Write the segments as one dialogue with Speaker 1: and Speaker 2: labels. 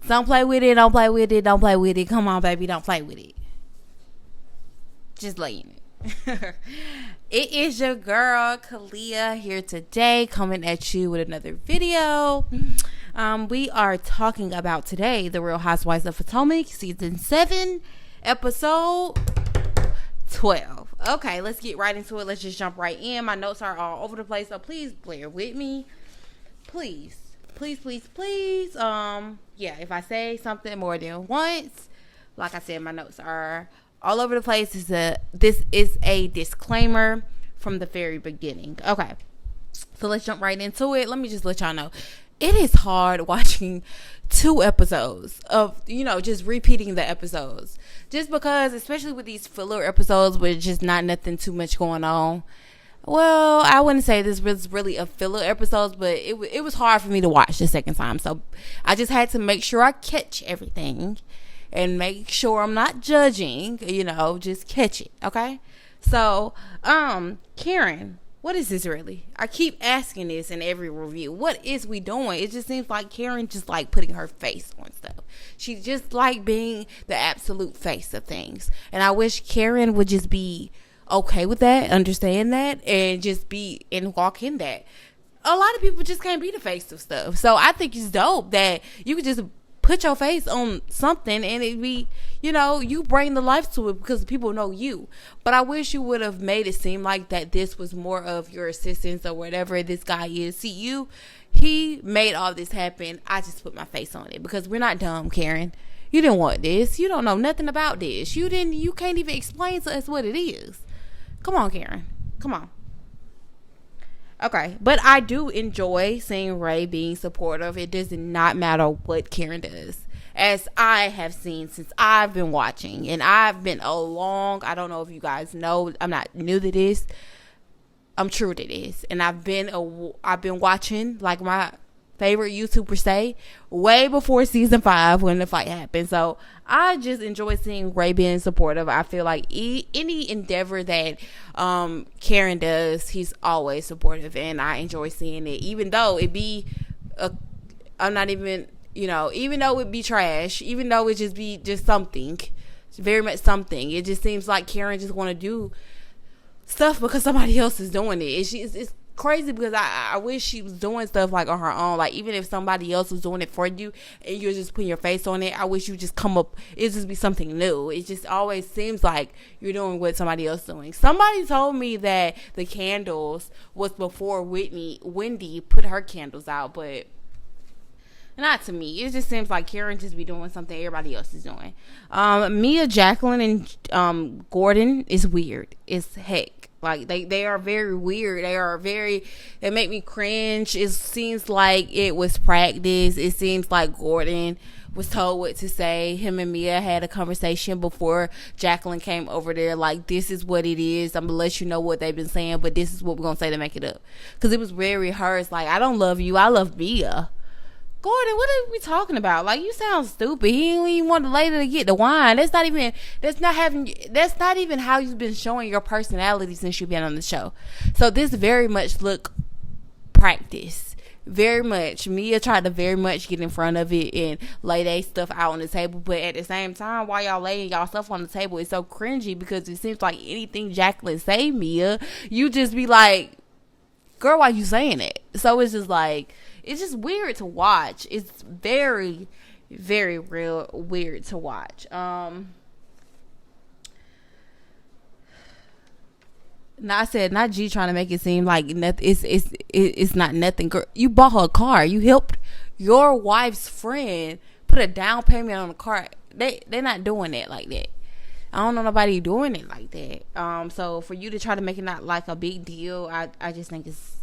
Speaker 1: Don't play with it, don't play with it, don't play with it. Come on, baby, don't play with it. Just laying it. It is your girl, Kalia, here today, coming at you with another video. We are talking about today, The Real Housewives of Potomac, Season 7, Episode 12. Okay, let's get right into it. Let's just jump right in. My notes are all over the place, so please bear with me. Please. Yeah, if I say something more than once, like I said, my notes are all over the place. This is a disclaimer from the very beginning. Okay, so let's jump right into it. Let me just let y'all know, it is hard watching 2 episodes of, just repeating the episodes. Just because, especially with these filler episodes with just not nothing too much going on. Well, I wouldn't say this was really a filler episode, but it was hard for me to watch the second time. So I just had to make sure I catch everything and make sure I'm not judging, just catch it. Okay. So, Karen, what is this really? I keep asking this in every review. What is we doing? It just seems like Karen just like putting her face on stuff. She just like being the absolute face of things. And I wish Karen would just be okay with that, understand that, and just be and walk in that. A lot of people just can't be the face of stuff. So I think it's dope that you could just put your face on something and it be, you bring the life to it because people know you. But I wish you would have made it seem like that this was more of your assistance or whatever this guy is. See, he made all this happen. I just put my face on it because we're not dumb, Karen. You didn't want this. You don't know nothing about this. You can't even explain to us what it is. Come on, Karen. Come on. Okay. But I do enjoy seeing Ray being supportive. It does not matter what Karen does. As I have seen since I've been watching. And I've been I don't know if you guys know. I'm not new to this. I'm true to this. And I've been watching, like my favorite YouTuber say, way before season 5 when the fight happened. So I just enjoy seeing Ray being supportive. I feel like any endeavor that Karen does, he's always supportive, and I enjoy seeing it, even though it be even though it be trash, even though it just be just something. It's very much something. It just seems like Karen just want to do stuff because somebody else is doing it. It's crazy because I wish she was doing stuff like on her own. Like, even if somebody else was doing it for you and you're just putting your face on it, I wish you just come up, it just be something new. It just always seems like you're doing what somebody else is doing. Somebody told me that the candles was before Wendy put her candles out, but not to me. It just seems like Karen just be doing something everybody else is doing. Mia, Jacqueline, and Gordon is weird. It's heck. Like, they are very weird. They make me cringe. It seems like it was practice. It seems like Gordon was told what to say. Him and Mia had a conversation before Jacqueline came over there. Like, this is what it is. I'm going to let you know what they've been saying, but this is what we're going to say to make it up. Because it was very rehearsed. Like, I don't love you. I love Mia. Gordon, what are we talking about? Like, you sound stupid. He didn't even want the lady to get the wine. That's not even how you've been showing your personality since you've been on the show. So this very much look practice. Very much. Mia tried to very much get in front of it and lay their stuff out on the table. But at the same time, while y'all laying y'all stuff on the table, it's so cringy because it seems like anything Jacqueline say, Mia, you just be like, girl, why you saying it? So it's just like, it's just weird to watch. It's very, very real weird to watch. Now I said, not G trying to make it seem like nothing. It's not nothing. Girl, you bought her a car. You helped your wife's friend put a down payment on a car. They're not doing that like that. I don't know nobody doing it like that. So for you to try to make it not like a big deal, I just think it's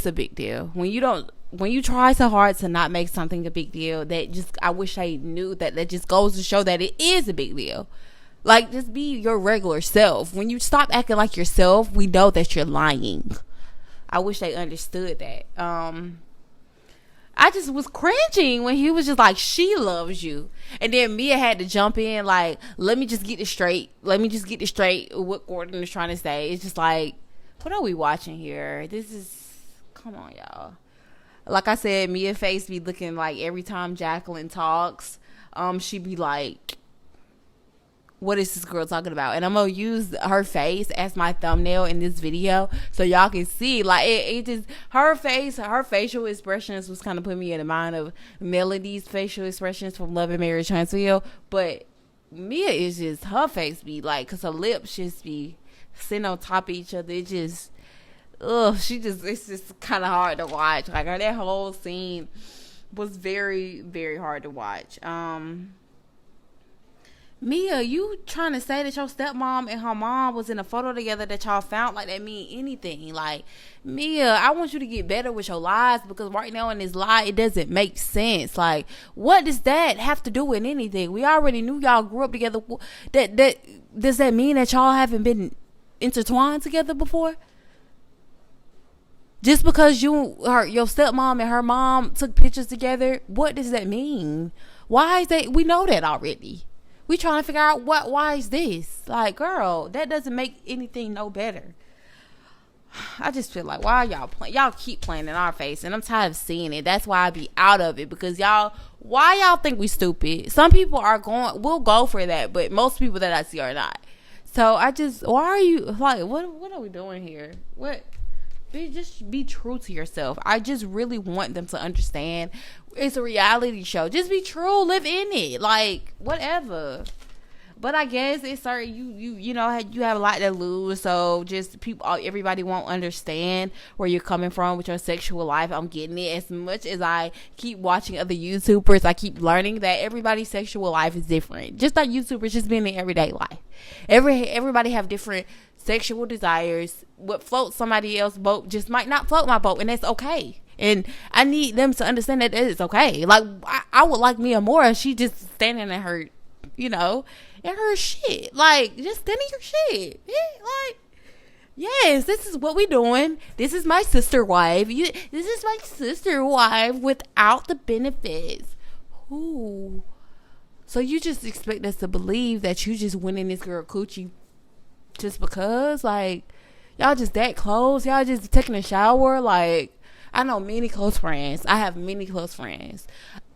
Speaker 1: a big deal. When you try so hard to not make something a big deal, I wish I knew that just goes to show that it is a big deal. Like, just be your regular self. When you stop acting like yourself, we know that you're lying. I wish they understood that. I just was cringing when he was just like, she loves you. And then Mia had to jump in like, let me just get it straight. What Gordon is trying to say. It's just like, What are we watching here? This is, come on, y'all. Like I said, Mia face be looking like every time Jacqueline talks, she be like, what is this girl talking about? And I'm gonna use her face as my thumbnail in this video so y'all can see, like, it just, her face, her facial expressions was kind of putting me in the mind of Melody's facial expressions from Love and Marriage Huntsville. But Mia is just, her face be like, because her lips just be sitting on top of each other. It just, she just, it's just kind of hard to watch. Like, that whole scene was very, very hard to watch. Mia, you trying to say that your stepmom and her mom was in a photo together that y'all found, like that mean anything? Like, Mia, I want you to get better with your lies, because right now in this lie, it doesn't make sense. Like, what does that have to do with anything? We already knew y'all grew up together. That does that mean that y'all haven't been intertwined together before? Just because your stepmom and her mom took pictures together, what does that mean? Why is that? We know that already. We trying to figure out why is this? Like, girl, that doesn't make anything no better. I just feel like, why y'all keep playing in our face, and I'm tired of seeing it. That's why I be out of it, because why y'all think we stupid? Some people will go for that, but most people that I see are not. So why are you, like, what are we doing here? Just be true to yourself. I just really want them to understand it's a reality show. Just be true, live in it, like, whatever. But I guess it's certain, you know, you have a lot to lose, so just everybody won't understand where you're coming from with your sexual life. I'm getting it. As much as I keep watching other YouTubers, I keep learning that everybody's sexual life is different. Just like YouTubers, just being in everyday life. Everybody have different sexual desires. What floats somebody else's boat just might not float my boat, and that's okay. And I need them to understand that it's okay. Like, I would like Mia more. She just standing in her, you know, in her shit. Like, just standing your shit. Yeah, like, yes, this is what we doing. This is my sister wife. This is my sister wife without the benefits. Ooh. So you just expect us to believe that you just winning this girl coochie just because? Like, y'all just that close? Y'all just taking a shower? Like, I know many close friends. I have many close friends.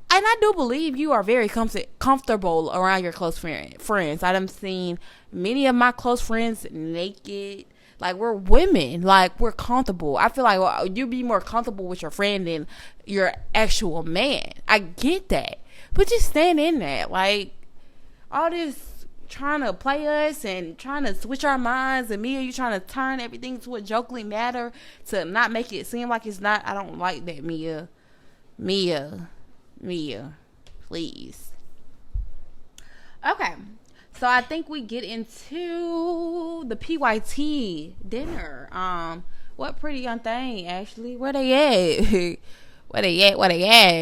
Speaker 1: And I do believe you are very comfortable around your close friends. I've seen many of my close friends naked. Like, we're women. Like, we're comfortable. I feel like you'd be more comfortable with your friend than your actual man. I get that. But just stand in that. Like, all this trying to play us and trying to switch our minds, and Mia, you trying to turn everything to a jokingly matter to not make it seem like it's not. I don't like that, Mia, please. Okay, so I think we get into the PYT dinner. What pretty young thing, Ashley? Where they at? Where they at?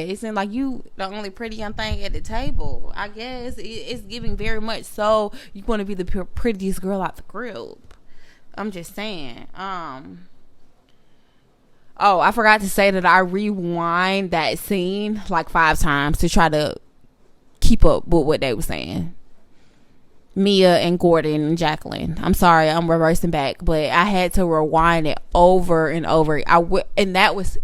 Speaker 1: It seems like you the only pretty young thing at the table. I guess it's giving very much so you want to be the prettiest girl out the group. I'm just saying. Oh, I forgot to say that I rewind that scene like 5 times to try to keep up with what they were saying. Mia and Gordon and Jacqueline. I'm sorry, I'm reversing back, but I had to rewind it over and over. And that was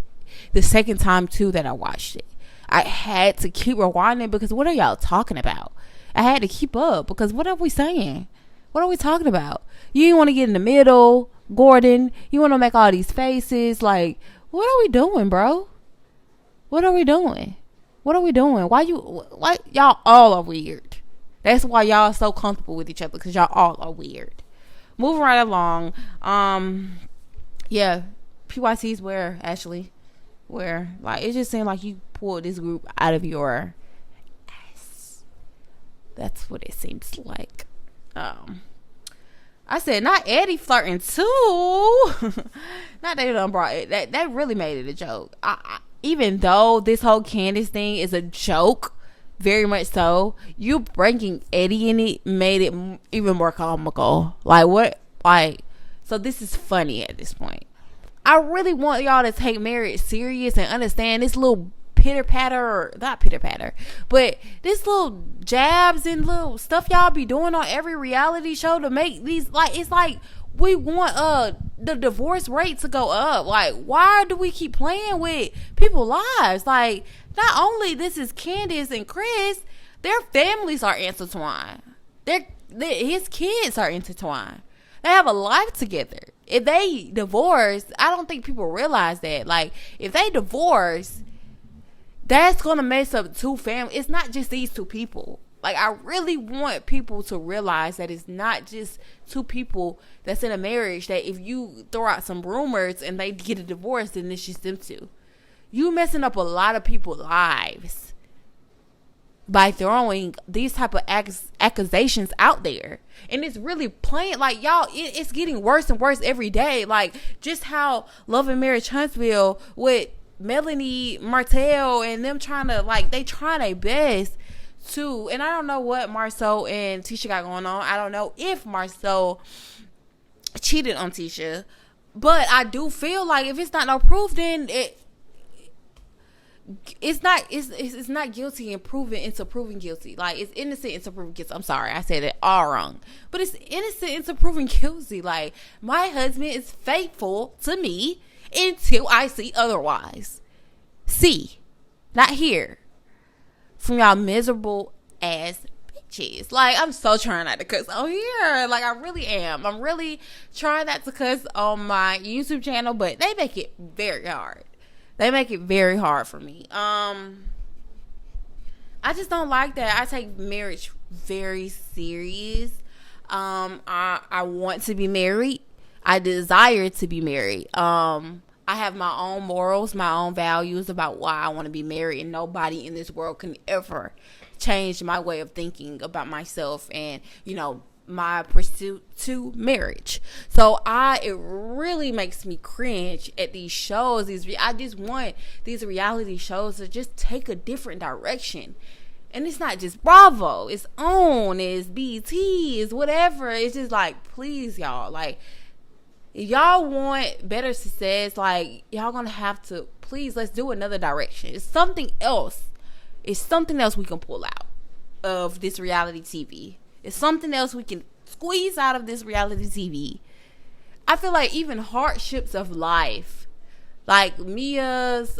Speaker 1: the second time too that I watched it. I had to keep rewinding because what are y'all talking about? I had to keep up because what are we saying? What are we talking about? You want to get in the middle, Gordon. You want to make all these faces. Like, what are we doing, bro? What are we doing? Why y'all all are weird? That's why y'all are so comfortable with each other, because y'all all are weird. Moving right along. Yeah, PYC's where, Ashley? Where, like, it just seemed like you pulled this group out of your ass. That's what it seems like. I said, not Eddie flirting too. Not that it done brought it. That really made it a joke. Even though this whole Candace thing is a joke, very much so, you breaking Eddie in it made it even more comical. Like, what? Like, so this is funny at this point. I really want y'all to take marriage serious and understand this little not pitter patter, but this little jabs and little stuff y'all be doing on every reality show to make these, like, it's like, we want the divorce rate to go up. Like, why do we keep playing with people's lives? Like, not only this is Candace and Chris, their families are intertwined. His kids are intertwined. They have a life together. If they divorce, I don't think people realize that. Like, if they divorce, that's going to mess up two families. It's not just these two people. Like, I really want people to realize that it's not just two people that's in a marriage, that if you throw out some rumors and they get a divorce, then it's just them two. You messing up a lot of people's lives by throwing these type of accusations out there. And it's really playing, like, y'all, it's getting worse and worse every day. Like, just how Love and Marriage Huntsville with Melanie Martell and them trying to, like, they try their best to, and I don't know what Marceau and Tisha got going on. I don't know if Marceau cheated on Tisha, but I do feel like if it's not no proof, then it's not guilty and proven into proven guilty. Like, it's innocent into proven guilty. I'm sorry, I said it all wrong, but it's innocent into proven guilty. Like, my husband is faithful to me until I see otherwise. See, not hear from y'all miserable ass bitches. Like, I'm so trying not to cuss on here. Like, I really am. I'm really trying not to cuss on my YouTube channel, but they make it very hard. They make it very hard for me. I just don't like that. I take marriage very serious. I want to be married. I desire to be married. I have my own morals, my own values about why I want to be married, and nobody in this world can ever change my way of thinking about myself and, you know, my pursuit to marriage. So it really makes me cringe at these shows. I just want these reality shows to just take a different direction. And it's not just Bravo, it's OWN, it's BT, it's whatever. It's just like, please, y'all, like, if y'all want better success, like, y'all gonna have to, please, let's do another direction. It's something else. It's something else we can pull out of this reality TV. It's something else we can squeeze out of this reality TV. I feel like even hardships of life, like Mia's,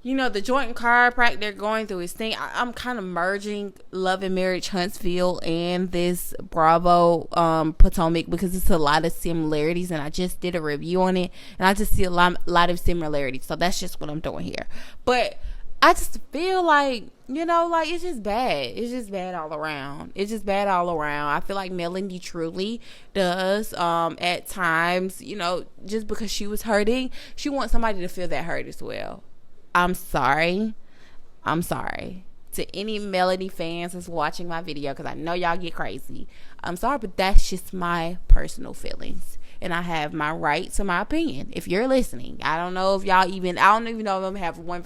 Speaker 1: you know, the joint chiropractor they're going through his thing. I'm kind of merging Love and Marriage Huntsville and this Bravo Potomac because it's a lot of similarities, and I just did a review on it, and I just see a lot of similarities. So that's just what I'm doing here. But I just feel like, you know, like, it's just bad. It's just bad all around. It's just bad all around. I feel like Melanie truly does, at times, you know, just because she was hurting, she wants somebody to feel that hurt as well. I'm sorry to any Melody fans that's watching my video, because I know y'all get crazy. I'm sorry, but that's just my personal feelings, and I have my right to my opinion. If you're listening, I don't know if y'all even, I don't even know if I'm have one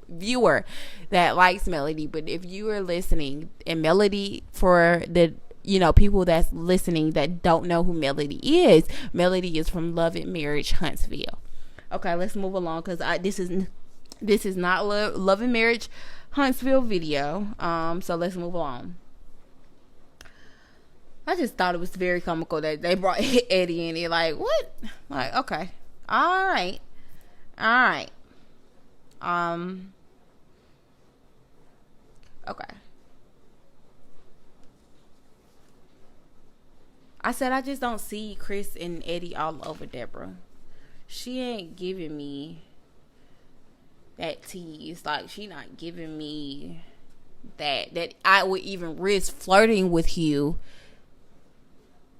Speaker 1: viewer that likes Melody, but if you are listening, and Melody, for the, you know, people that's listening that don't know who Melody is from Love and Marriage Huntsville. Okay, let's move along, because this is not Love and Marriage Huntsville video. So let's move along. I just thought it was very comical that they brought Eddie in here. Like, what? Like, okay. All right. Okay. I said I just don't see Chris and Eddie all over Deborah. She ain't giving me that tease. Like, she not giving me that I would even risk flirting with you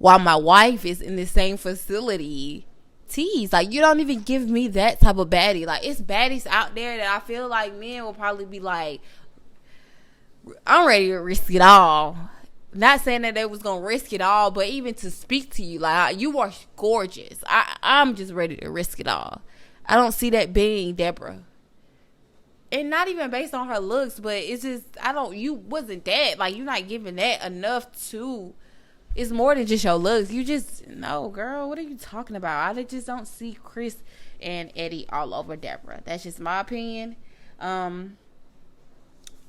Speaker 1: while my wife is in the same facility tease. Like, you don't even give me that type of baddie. Like, it's baddies out there that I feel like men will probably be like, I'm ready to risk it all. Not saying that they was gonna risk it all, but even to speak to you, like, you are gorgeous. I'm just ready to risk it all. I don't see that being Deborah. And not even based on her looks, but it's just, you wasn't that. Like, you're not giving that enough to, it's more than just your looks. You just, no, girl, what are you talking about? I just don't see Chris and Eddie all over Deborah. That's just my opinion.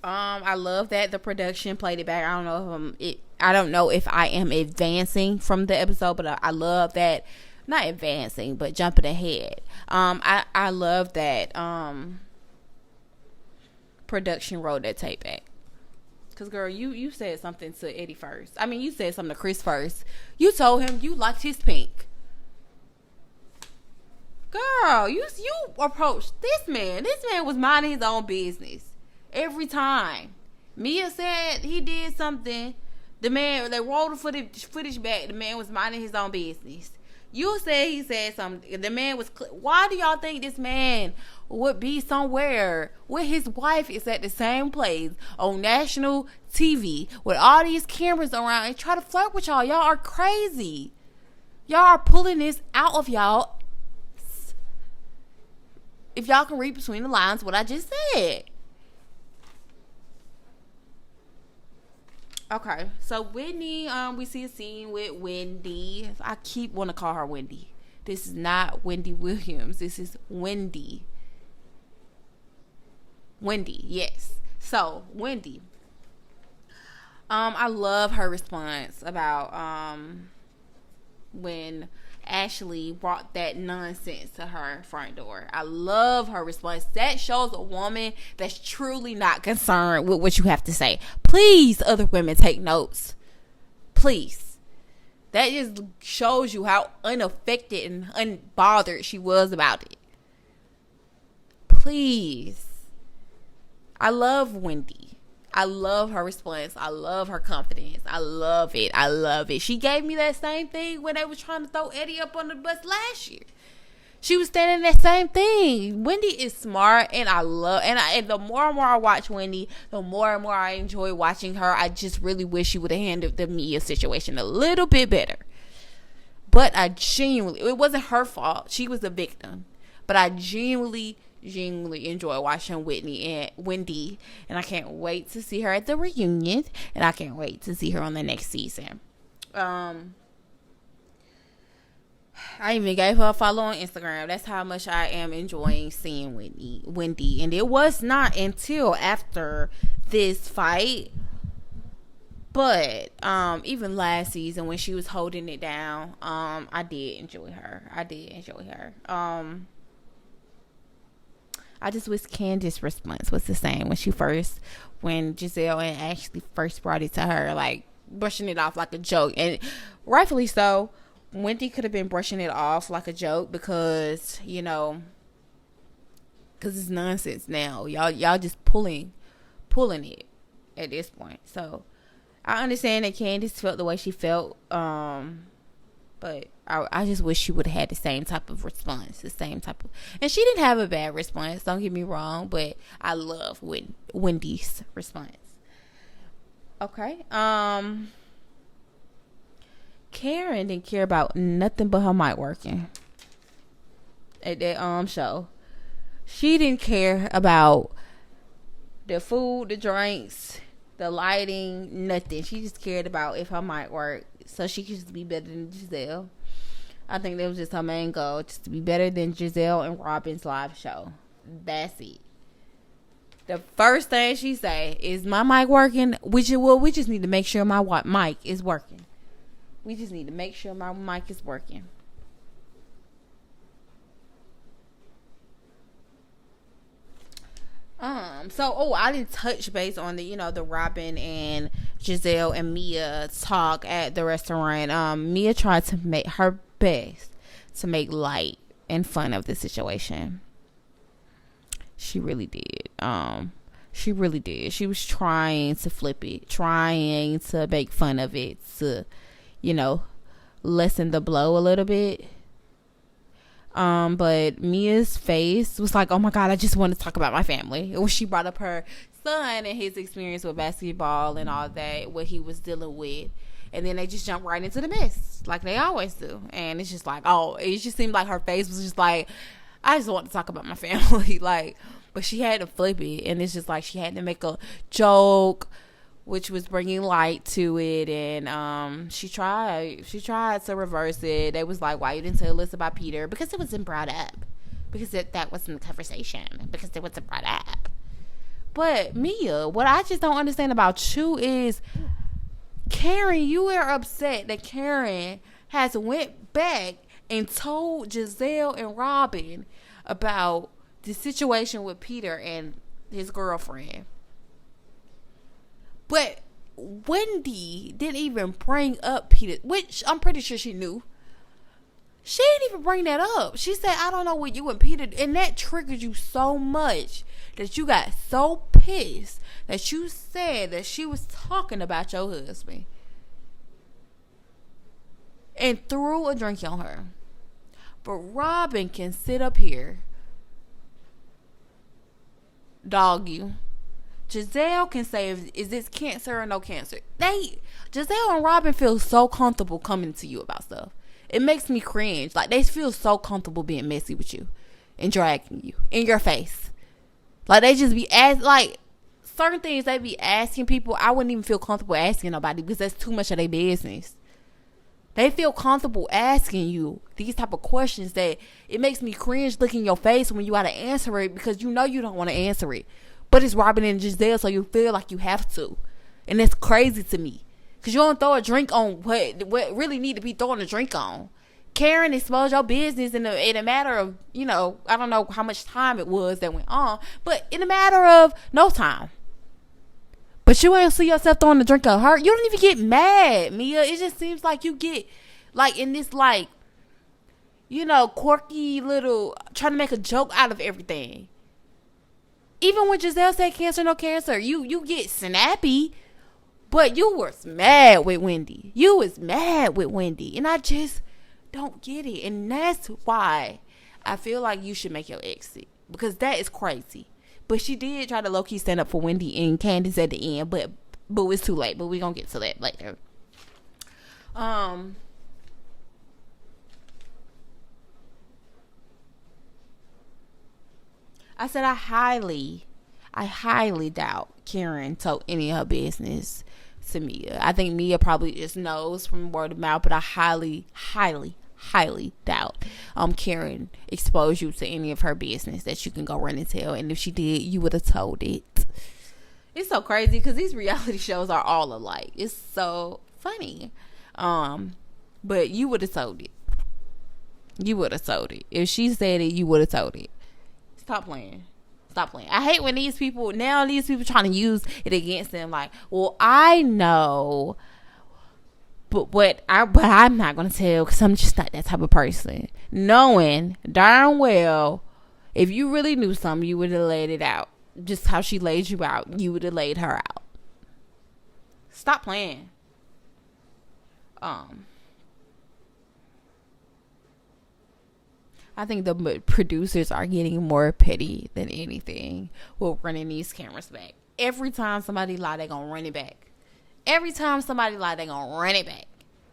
Speaker 1: I love that the production played it back. I don't know if I am advancing from the episode, but I love that. Not advancing, but jumping ahead. I love that production wrote that tape back. Cause girl, you said something to Eddie first. I mean, you said something to Chris first. You told him you liked his pink. Girl, you approached this man. This man was minding his own business every time. Mia said he did something. The man, they rolled the footage back. The man was minding his own business. You said he said something. The man was. Why do y'all think this man would be somewhere where his wife is at the same place on national TV with all these cameras around and try to flirt with y'all? Y'all are crazy. Y'all are pulling this out of y'all. If y'all can read between the lines what I just said. Okay, so Whitney, we see a scene with Wendy. I keep want to call her Wendy. This is not Wendy Williams. This is Wendy. Wendy, yes. So, Wendy. I love her response about when Ashley brought that nonsense to her front door. I love her response. That shows a woman that's truly not concerned with what you have to say. Please, other women, take notes. Please. That just shows you how unaffected and unbothered she was about it. Please. I love Wendy. I love her response. I love her confidence. I love it. I love it. She gave me that same thing when they were trying to throw Eddie up on the bus last year. She was standing that same thing. Wendy is smart, and I love, and the more and more I watch Wendy, the more and more I enjoy watching her. I just really wish she would have handled the Mia situation a little bit better. But I genuinely, it wasn't her fault. She was the victim. But I genuinely enjoy watching Wendy, and I can't wait to see her at the reunion, and I can't wait to see her on the next season. I even gave her a follow on Instagram. That's how much I am enjoying seeing Wendy. And it was not until after this fight, but even last season when she was holding it down, I did enjoy her. I just wish Candace's response was the same when Giselle and Ashley first brought it to her, like brushing it off like a joke. And rightfully so. Wendy could have been brushing it off like a joke because it's nonsense now. Y'all just pulling it at this point. So I understand that Candace felt the way she felt, but I just wish she would have had the same type of response, and she didn't have a bad response, don't get me wrong, but I love Wendy's response. Okay. Karen didn't care about nothing but her mic working at that show. She didn't care about the food, the drinks, the lighting, nothing. She just cared about if her mic worked, so she could just be better than Giselle. I think that was just her main goal, just to be better than Giselle and Robin's live show. That's it. The first thing she say is, "My mic working?" We just need to make sure my mic is working. We just need to make sure my mic is working. I didn't touch base on the Robin and Giselle and Mia talk at the restaurant. Mia tried to make her best to make light and fun of the situation. She really did. She was trying to flip it, trying to make fun of it, to lessen the blow a little bit. But Mia's face was like, oh my God, I just want to talk about my family. When she brought up her son and his experience with basketball and all that, what he was dealing with. And then they just jump right into the mess like they always do. And it's just like, it just seemed like her face was just like, I just want to talk about my family. But she had to flip it. And it's just like she had to make a joke, which was bringing light to it. And she tried to reverse it. They was like, why you didn't tell us about Peter? Because it wasn't brought up. Because that wasn't the conversation. Because it wasn't brought up. But Mia, what I just don't understand about you is, Karen, you are upset that Karen has went back and told Giselle and Robin about the situation with Peter and his girlfriend. But Wendy didn't even bring up Peter, which I'm pretty sure she knew. She didn't even bring that up. She said, I don't know what you and Peter, and that triggered you so much that you got so pissed that you said that she was talking about your husband and threw a drink on her. But Robin can sit up here, dog you. Giselle can say, is this cancer or no cancer? Giselle and Robin feel so comfortable coming to you about stuff. It makes me cringe. Like, they feel so comfortable being messy with you and dragging you in your face. Like, they just be certain things they be asking people, I wouldn't even feel comfortable asking nobody because that's too much of their business. They feel comfortable asking you these type of questions that it makes me cringe looking in your face when you gotta answer it because you know you don't want to answer it. But it's Robin and Giselle, so you feel like you have to. And it's crazy to me. Because you don't throw a drink on what really need to be throwing a drink on. Karen exposed your business in a matter of, I don't know how much time it was that went on, but in a matter of no time. But you ain't see yourself throwing a drink on her. You don't even get mad, Mia. It just seems like you get, in this, quirky little, trying to make a joke out of everything. Even when Giselle said cancer, no cancer, you get snappy. But you was mad with Wendy. And I just don't get it. And that's why I feel like you should make your exit. Because that is crazy. But she did try to low-key stand up for Wendy and Candace at the end. But it's too late. But we're going to get to that later. I said I highly doubt Karen told any of her business to Mia. I think Mia probably just knows from word of mouth, but I highly doubt Karen exposed you to any of her business that you can go run and tell. And if she did, you would have told it. It's so crazy because these reality shows are all alike. It's so funny. But you would have told it. If she said it, you would have told it. Stop playing. I hate when these people trying to use it against them. Like, well, I know, but I'm not going to tell because I'm just not that type of person. Knowing darn well, if you really knew something, you would have laid it out. Just how she laid you out, you would have laid her out. Stop playing. I think the producers are getting more petty than anything with running these cameras back. Every time somebody lie, they're going to run it back.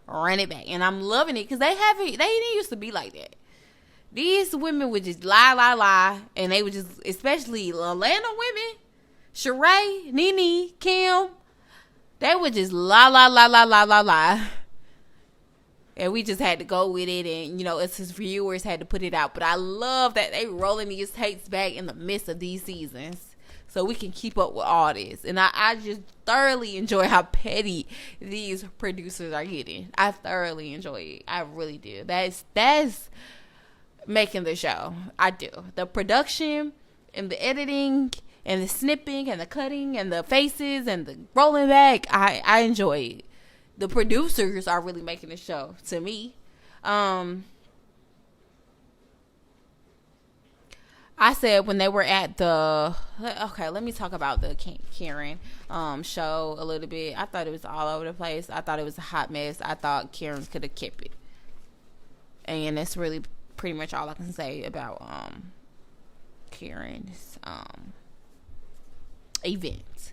Speaker 1: Run it back. And I'm loving it because they didn't used to be like that. These women would just lie. And they would just, especially Atlanta women, Sheree, Nene, Kim, they would just lie. And we just had to go with it. And, us as viewers had to put it out. But I love that they rolling these tapes back in the midst of these seasons. So we can keep up with all this. And I just thoroughly enjoy how petty these producers are getting. I thoroughly enjoy it. I really do. That's making the show. I do. The production and the editing and the snipping and the cutting and the faces and the rolling back. I enjoy it. The producers are really making the show to me. I said when they were at let me talk about the Karen show a little bit. I thought it was all over the place. I thought it was a hot mess. I thought Karen could have kept it. And that's really pretty much all I can say about Karen's event.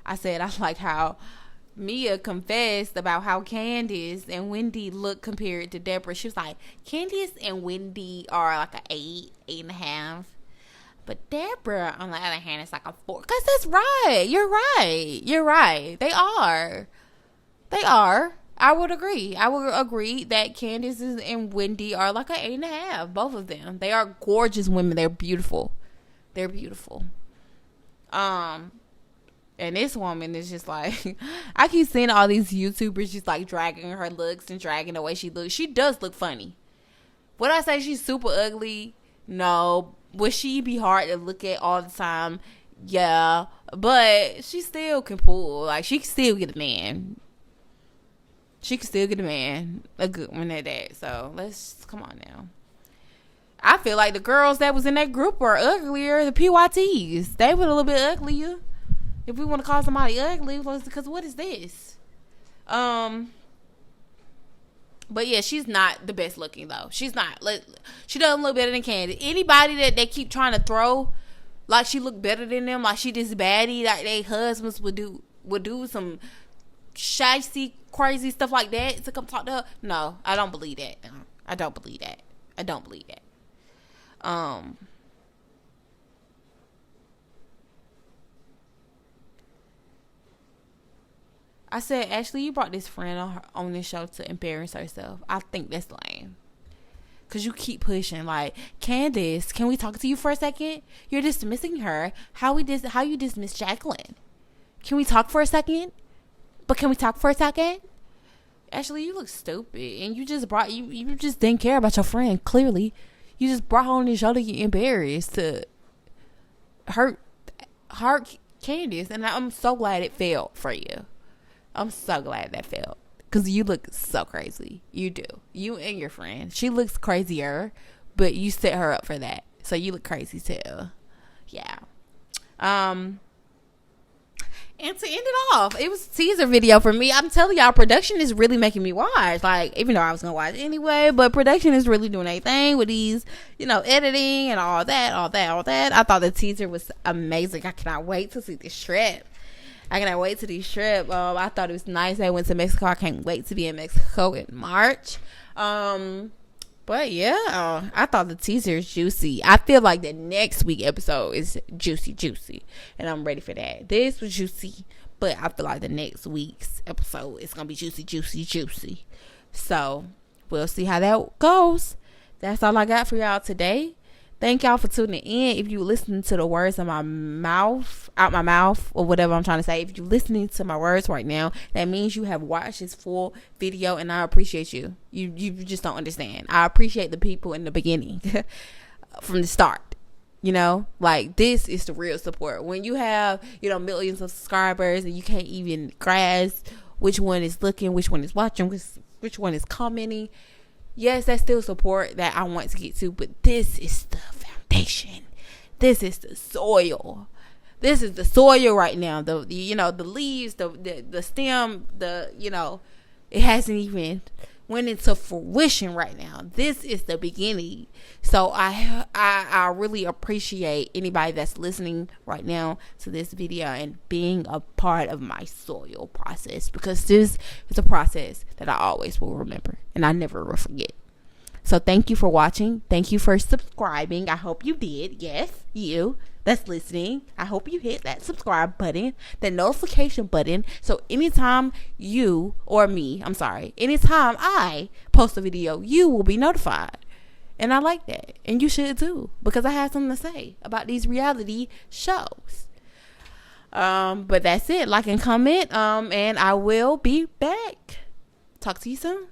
Speaker 1: I said I liked how Mia confessed about how Candace and Wendy look compared to Deborah. She was like, Candace and Wendy are like an 8.5. But Deborah, on the other hand, is like a 4. Because that's right. You're right. They are. I would agree that Candace and Wendy are like an 8.5. Both of them. They are gorgeous women. They're beautiful. They're beautiful. And this woman is just like, I keep seeing all these YouTubers just like dragging her looks and dragging the way she looks. She does look funny. Would I say she's super ugly? No. Would she be hard to look at all the time? Yeah. But she still can pull. Like, she can still get a man. She can still get a man. A good one at that. So, come on now. I feel like the girls that was in that group were uglier. The PYTs. They were a little bit uglier. If we want to call somebody ugly, because what is this? But yeah, she's not the best looking though. She's not. She doesn't look better than Candy. Anybody that they keep trying to throw, like she look better than them, like she this baddie, like they husbands would do some shicey, crazy stuff like that to come talk to her. No, I don't believe that. No, I don't believe that. I don't believe that. I said, Ashley, you brought this friend on this show to embarrass herself. I think that's lame. Because you keep pushing. Like, Candace, can we talk to you for a second? You're dismissing her. How you dismiss Jacqueline? Can we talk for a second? But can we talk for a second? Ashley, you look stupid. And you just you just didn't care about your friend, clearly. You just brought her on this show to get embarrassed, to hurt Candace. And I'm so glad it failed for you. I'm so glad that failed. Because you look so crazy. You do. You and your friend. She looks crazier, but you set her up for that. So you look crazy too. Yeah. And to end it off, it was a teaser video for me. I'm telling y'all, production is really making me watch. Like, even though I was going to watch anyway, but production is really doing a thing with these, editing and all that. I thought the teaser was amazing. I cannot wait to see this trip. I thought it was nice. I went to Mexico. I can't wait to be in Mexico in March. But yeah, I thought the teaser is juicy. I feel like the next week episode is juicy. And I'm ready for that. This was juicy, but I feel like the next week's episode is going to be juicy. So we'll see how that goes. That's all I got for y'all today. Thank y'all for tuning in. If you listening to the words out my mouth, or whatever I'm trying to say, if you're listening to my words right now, that means you have watched this full video, and I appreciate you. You just don't understand. I appreciate the people in the beginning, from the start. Like, this is the real support. When you have, millions of subscribers and you can't even grasp which one is looking, which one is watching, which one is commenting. Yes, that's still support that I want to get to, but this is the foundation. This is the soil. This is the soil right now. The leaves, the stem, it hasn't even went into fruition right now. This is the beginning. So I really appreciate anybody that's listening right now to this video and being a part of my soil process, because this is a process that I always will remember and I never will forget. So thank you for watching. Thank you for subscribing. I hope you did. Yes, you that's listening. I hope you hit that subscribe button, the notification button. So anytime anytime I post a video, you will be notified. And I like that. And you should too, because I have something to say about these reality shows. But that's it. Like and comment. And I will be back. Talk to you soon.